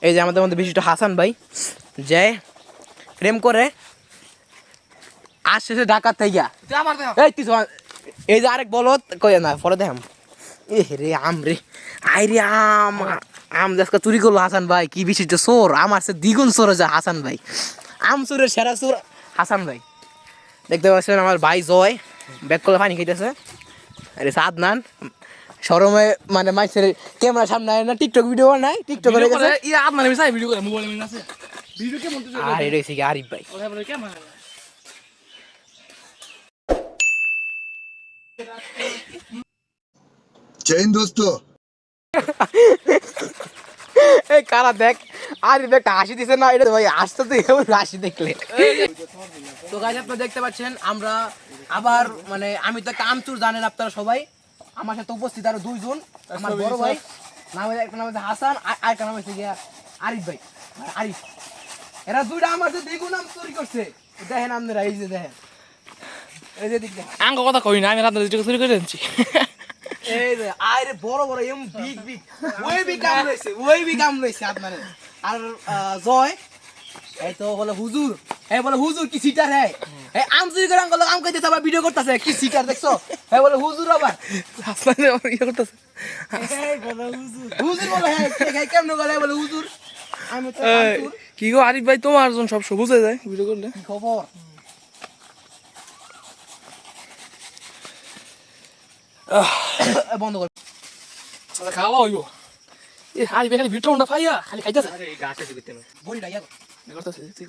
এই যে আমাদের মধ্যে বিশিষ্ট হাসান ভাই যে প্রেম করে আসছে ঢাকার থেকে এই যে আরেক বলত কই না পরে দেখাম এ রে আম রে আই রে আম আম আজকে চুরি করলো হাসান ভাই কি বিশিষ্ট চোর আমার সে দ্বিগুণ চোর হয়েছে হাসান ভাই আম চোরের সেরা চোর হাসান ভাই দেখতে পাচ্ছেন আমার ভাই জয় ব্যাক করে পানি খাইতেছে আরে সাদনান শরমে মানে মাইসের ক্যামেরা সামনে না টিকটক ভিডিও বানায় টিকটক করে গেছে ইয়া আপনার মিসাই ভিডিও করে মোবাইলে মিন আছে ভিডিও কেমন তো আর এটা হইছে কি আরিফ ভাই ওরে বলে কেমন जय हिंद दोस्तों এই কারা দেখ আরিফ একটা হাসি দিছে না এটা ভাই হাসতে তো এমন হাসি দেখলে তো গাইস আপনারা দেখতে পাচ্ছেন আমরা আবার মানে আমি তো একটা আমচুর জানেন আপনারা সবাই আমার সাথে উপস্থিত আরো দুইজন আমার বড় ভাই নাম একটা নাম হচ্ছে হাসান আর একটা নাম হচ্ছে গিয়া আরিফ ভাই আরিফ এরা দুইটা আমার সাথে দ্বিগুণ নাম চুরি করছে দেখেন আপনারা এই যে দেখেন এই যে দেখেন আঙ্গ কথা কই না আমি রাত দিকে চুরি করে আনছি এই যে আরে বড় বড় এম বিগ বিগ ওই বি কাম লইছে আপনারে আর জয় এই তো বলে হুজুর এই বলে হুজুর কি সিটার হে এই আম চুরি করে আঙ্গল আম কইতে আবার ভিডিও করতেছে কি সিটার দেখছো এই বলে হুজুর আবার হাসনাই ইয়া করতেছে এই বলে হুজুর বলে হ্যাঁ কেমন গলে বলে হুজুর আমি তো কি গো আরিফ ভাই তোমার জন সব বুঝে যায় ভিডিও করলে কি খবর বন্ধ কর খাওয়া হইব এ আরিফ ভাই খালি ভিডিওটা পাইয়া খালি খাইতাছে আরে গাছে দিতে না বড়িটা ইয়া করতেছে ঠিক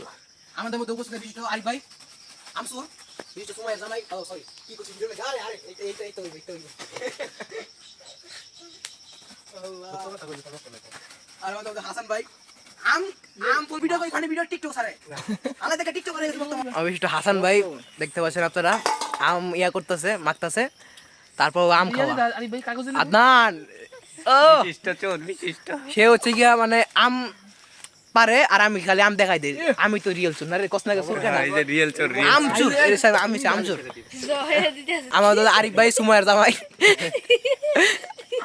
আমাদের মধ্যে উপস্থিত বিশিষ্ট আরিফ ভাই আমসুর বিশিষ্ট সময় জামাই ও সরি কি করছিস ভিডিও আরে আরে এই তো আল্লাহ আর আমাদের হাসান ভাই পুরো ভিডিও কই খানি ভিডিও টিকটক ছাড়ে আলাদা থেকে টিকটক করে বিশিষ্ট হাসান ভাই দেখতে পাচ্ছেন আপনারা আম ইয়া করতেছে মাখতাছে তারপর আম খাওয়া আরিফ ভাই কাগজ আদনান ও বিশিষ্ট সে হচ্ছে গিয়া মানে আম পারে আর আমি খালি আম দেখাই দেই আমি তো রিয়েল চোর না রে কসনা চোর কেন এই যে রিয়েল চোর আম চোর এই স্যার আমি আম চোর আমাদের আরিফ ভাই সুমাইয়ের জামাই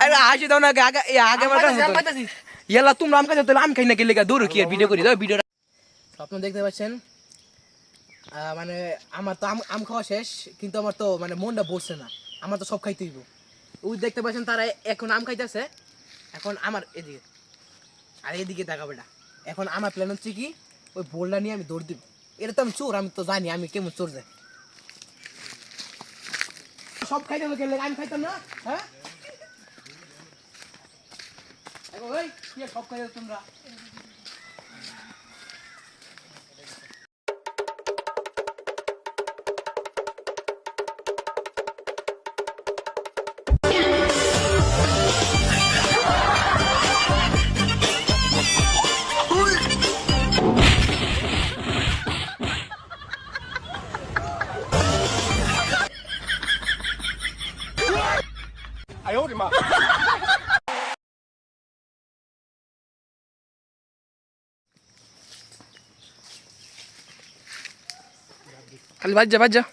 আরে হাসি দাও না আগে আগে মারতাছি ইয়ালা তোমরা আম খাইছো তাহলে আম খাই না গেলে দৌড় কি আর ভিডিও করি দাও ভিডিওটা আপনারা দেখতে পাচ্ছেন মানে আমার তো আম খাওয়া শেষ কিন্তু আমার তো মানে মনটা বসছে না আমার তো সব খাইতে হইব ওই দেখতে পাচ্ছেন তারা এখন আম খাইতেছে এখন আমার এদিকে আর এদিকে দেখা বেটা এখন আমার প্ল্যান হচ্ছে কি ওই বোলটা নিয়ে আমি দৌড় দিব এটা তো আমি চোর আমি তো জানি আমি কেমন চোর যাই সব খাইতে হবে গেলে আমি খাইতাম না হ্যাঁ ওই কি সব খাইতে তোমরা খালি বাজ্জা